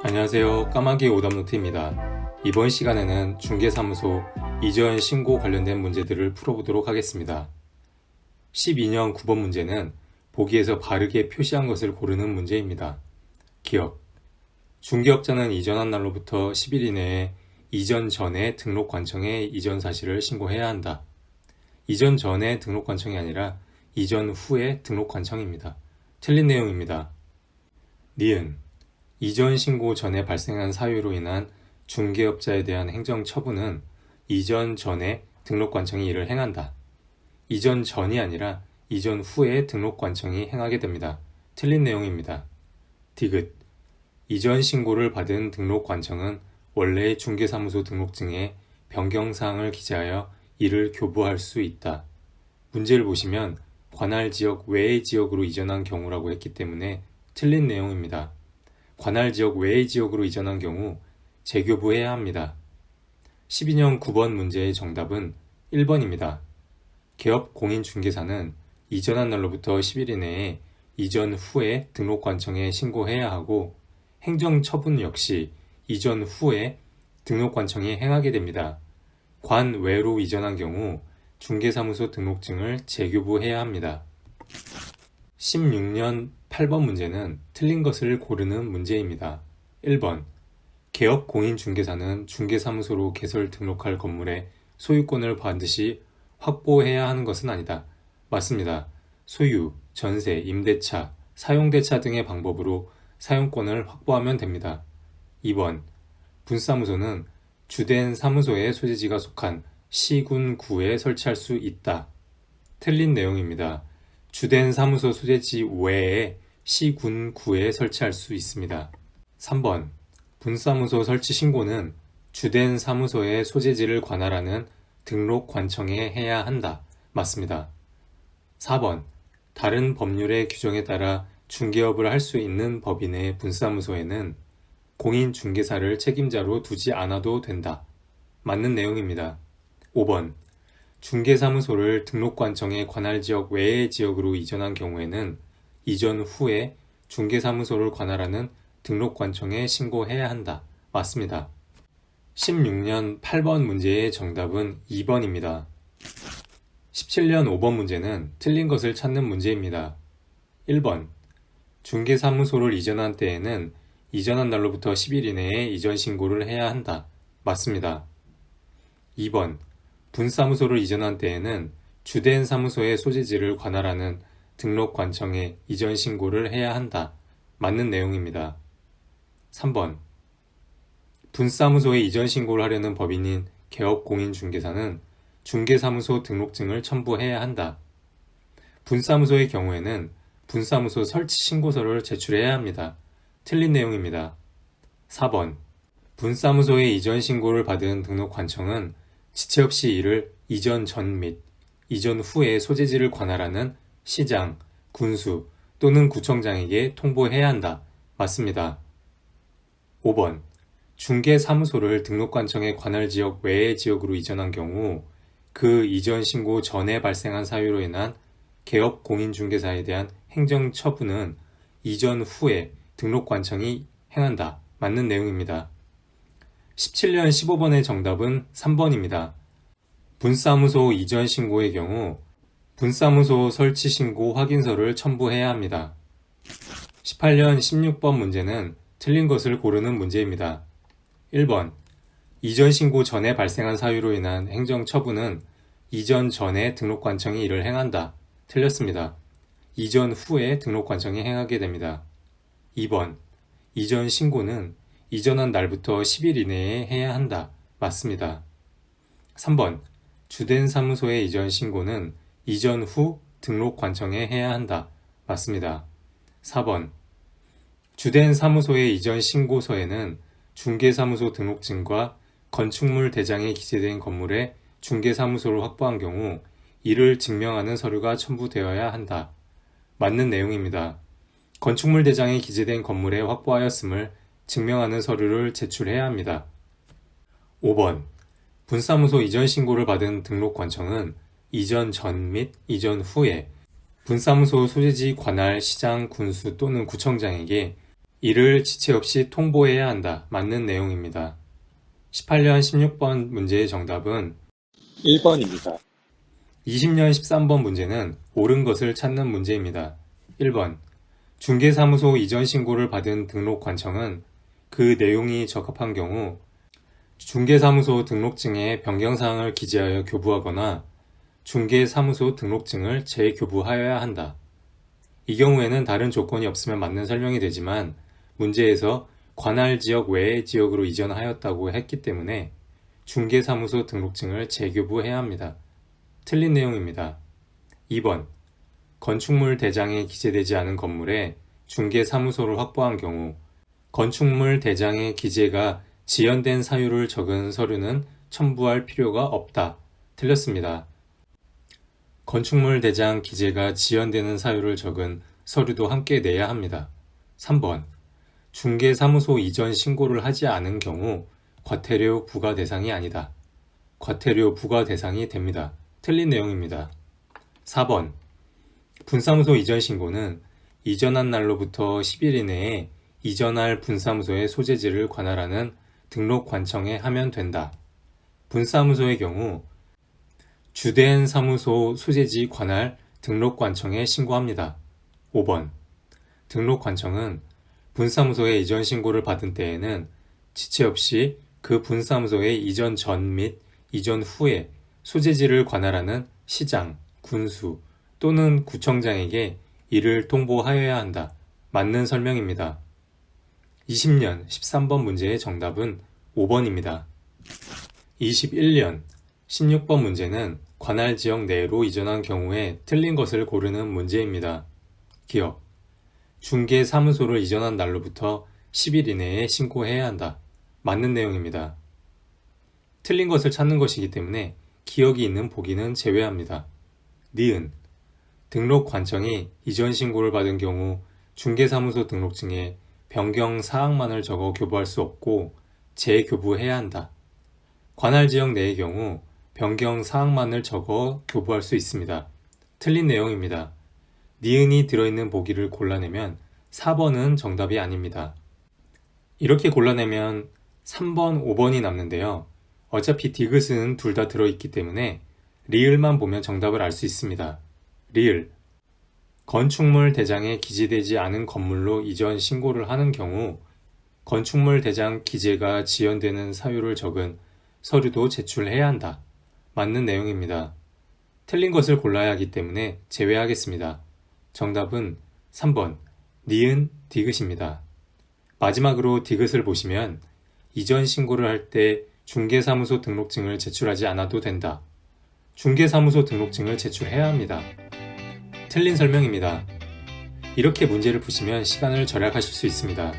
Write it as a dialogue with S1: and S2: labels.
S1: 안녕하세요. 까마귀 오답노트입니다. 이번 시간에는 중개사무소 이전 신고 관련된 문제들을 풀어보도록 하겠습니다. 12년 9번 문제는 보기에서 바르게 표시한 것을 고르는 문제입니다. 기억. 중개업자는 이전한 날로부터 10일 이내에 이전 전에 등록관청에 이전 사실을 신고해야 한다. 이전 전에 등록관청이 아니라 이전 후에 등록관청입니다. 틀린 내용입니다. 니은. 이전 신고 전에 발생한 사유로 인한 중개업자에 대한 행정처분은 이전 전에 등록관청이 이를 행한다. 이전 전이 아니라 이전 후에 등록관청이 행하게 됩니다. 틀린 내용입니다. 디귿. 이전 신고를 받은 등록관청은 원래의 중개사무소 등록증에 변경사항을 기재하여 이를 교부할 수 있다. 문제를 보시면 관할 지역 외의 지역으로 이전한 경우라고 했기 때문에 틀린 내용입니다. 관할 지역 외의 지역으로 이전한 경우 재교부해야 합니다. 12년 9번 문제의 정답은 1번입니다. 개업 공인중개사는 이전한 날로부터 10일 이내에 이전 후에 등록관청에 신고해야 하고 행정처분 역시 이전 후에 등록관청이 행하게 됩니다. 관 외로 이전한 경우 중개사무소 등록증을 재교부해야 합니다. 16년 8번 문제는 틀린 것을 고르는 문제입니다. 1번. 개업 공인중개사는 중개사무소로 개설 등록할 건물의 소유권을 반드시 확보해야 하는 것은 아니다. 맞습니다. 소유, 전세, 임대차, 사용대차 등의 방법으로 사용권을 확보하면 됩니다. 2번. 분사무소는 주된 사무소의 소재지가 속한 시, 군, 구에 설치할 수 있다. 틀린 내용입니다. 주된 사무소 소재지 외에 시, 군, 구에 설치할 수 있습니다. 3번. 분사무소 설치 신고는 주된 사무소의 소재지를 관할하는 등록관청에 해야 한다. 맞습니다. 4번. 다른 법률의 규정에 따라 중개업을 할 수 있는 법인의 분사무소에는 공인중개사를 책임자로 두지 않아도 된다. 맞는 내용입니다. 5번. 중개사무소를 등록관청의 관할지역 외의 지역으로 이전한 경우에는 이전 후에 중개사무소를 관할하는 등록관청에 신고해야 한다. 맞습니다. 16년 8번 문제의 정답은 2번입니다. 17년 5번 문제는 틀린 것을 찾는 문제입니다. 1번. 중개사무소를 이전한 때에는 이전한 날로부터 10일 이내에 이전 신고를 해야 한다. 맞습니다. 2번. 분사무소를 이전한 때에는 주된 사무소의 소재지를 관할하는 등록관청에 이전 신고를 해야 한다. 맞는 내용입니다. 3번. 분사무소에 이전 신고를 하려는 법인인 개업공인중개사는 중개사무소 등록증을 첨부해야 한다. 분사무소의 경우에는 분사무소 설치 신고서를 제출해야 합니다. 틀린 내용입니다. 4번. 분사무소에 이전 신고를 받은 등록관청은 지체 없이 이를 이전 전 및 이전 후에 소재지를 관할하는 시장, 군수 또는 구청장에게 통보해야 한다. 맞습니다. 5번. 중개사무소를 등록관청의 관할지역 외의 지역으로 이전한 경우 그 이전 신고 전에 발생한 사유로 인한 개업 공인중개사에 대한 행정처분은 이전 후에 등록관청이 행한다. 맞는 내용입니다. 17년 15번의 정답은 3번입니다. 분사무소 이전 신고의 경우 분사무소 설치 신고 확인서를 첨부해야 합니다. 18년 16번 문제는 틀린 것을 고르는 문제입니다. 1번. 이전 신고 전에 발생한 사유로 인한 행정처분은 이전 전에 등록관청이 이를 행한다. 틀렸습니다. 이전 후에 등록관청이 행하게 됩니다. 2번. 이전 신고는 이전한 날부터 10일 이내에 해야 한다. 맞습니다. 3번. 주된 사무소의 이전 신고는 이전 후 등록관청에 해야 한다. 맞습니다. 4번. 주된 사무소의 이전 신고서에는 중개사무소 등록증과 건축물 대장에 기재된 건물의 중개사무소를 확보한 경우 이를 증명하는 서류가 첨부되어야 한다. 맞는 내용입니다. 건축물 대장에 기재된 건물에 확보하였음을 증명하는 서류를 제출해야 합니다. 5번. 분사무소 이전 신고를 받은 등록관청은 이전 전 및 이전 후에 분사무소 소재지 관할 시장, 군수 또는 구청장에게 이를 지체 없이 통보해야 한다. 맞는 내용입니다. 18년 16번 문제의 정답은
S2: 1번입니다.
S1: 20년 13번 문제는 옳은 것을 찾는 문제입니다. 1번. 중개사무소 이전 신고를 받은 등록관청은 그 내용이 적합한 경우 중개사무소 등록증에 변경사항을 기재하여 교부하거나 중개사무소 등록증을 재교부하여야 한다. 이 경우에는 다른 조건이 없으면 맞는 설명이 되지만 문제에서 관할 지역 외의 지역으로 이전하였다고 했기 때문에 중개사무소 등록증을 재교부해야 합니다. 틀린 내용입니다. 2번. 건축물 대장에 기재되지 않은 건물에 중개사무소를 확보한 경우 건축물 대장의 기재가 지연된 사유를 적은 서류는 첨부할 필요가 없다. 틀렸습니다. 건축물 대장 기재가 지연되는 사유를 적은 서류도 함께 내야 합니다. 3번. 중개사무소 이전 신고를 하지 않은 경우 과태료 부과 대상이 아니다. 과태료 부과 대상이 됩니다. 틀린 내용입니다. 4번. 분사무소 이전 신고는 이전한 날로부터 10일 이내에 이전할 분사무소의 소재지를 관할하는 등록관청에 하면 된다. 분사무소의 경우 주된 사무소 소재지 관할 등록관청에 신고합니다. 5번. 등록관청은 분사무소에 이전 신고를 받은 때에는 지체 없이 그 분사무소의 이전 전 및 이전 후에 소재지를 관할하는 시장, 군수 또는 구청장에게 이를 통보하여야 한다. 맞는 설명입니다. 20년 13번 문제의 정답은 5번입니다. 21년 16번 문제는 관할 지역 내로 이전한 경우에 틀린 것을 고르는 문제입니다. 기억. 중개사무소를 이전한 날로부터 10일 이내에 신고해야 한다. 맞는 내용입니다. 틀린 것을 찾는 것이기 때문에 기억이 있는 보기는 제외합니다. 니은. 등록관청이 이전 신고를 받은 경우 중개사무소 등록증에 변경 사항만을 적어 교부할 수 없고 재교부해야 한다. 관할 지역 내의 경우 변경 사항만을 적어 교부할 수 있습니다. 틀린 내용입니다. 니은이 들어있는 보기를 골라내면 4번은 정답이 아닙니다. 이렇게 골라내면 3번, 5번이 남는데요. 어차피 디귿은 둘 다 들어있기 때문에 리을만 보면 정답을 알 수 있습니다. 리을. 건축물 대장에 기재되지 않은 건물로 이전 신고를 하는 경우 건축물 대장 기재가 지연되는 사유를 적은 서류도 제출해야 한다. 맞는 내용입니다. 틀린 것을 골라야 하기 때문에 제외하겠습니다. 정답은 3번 니은 디귿입니다. 마지막으로 디귿을 보시면 이전 신고를 할 때 중개사무소 등록증을 제출하지 않아도 된다. 중개사무소 등록증을 제출해야 합니다. 틀린 설명입니다. 이렇게 문제를 푸시면 시간을 절약하실 수 있습니다.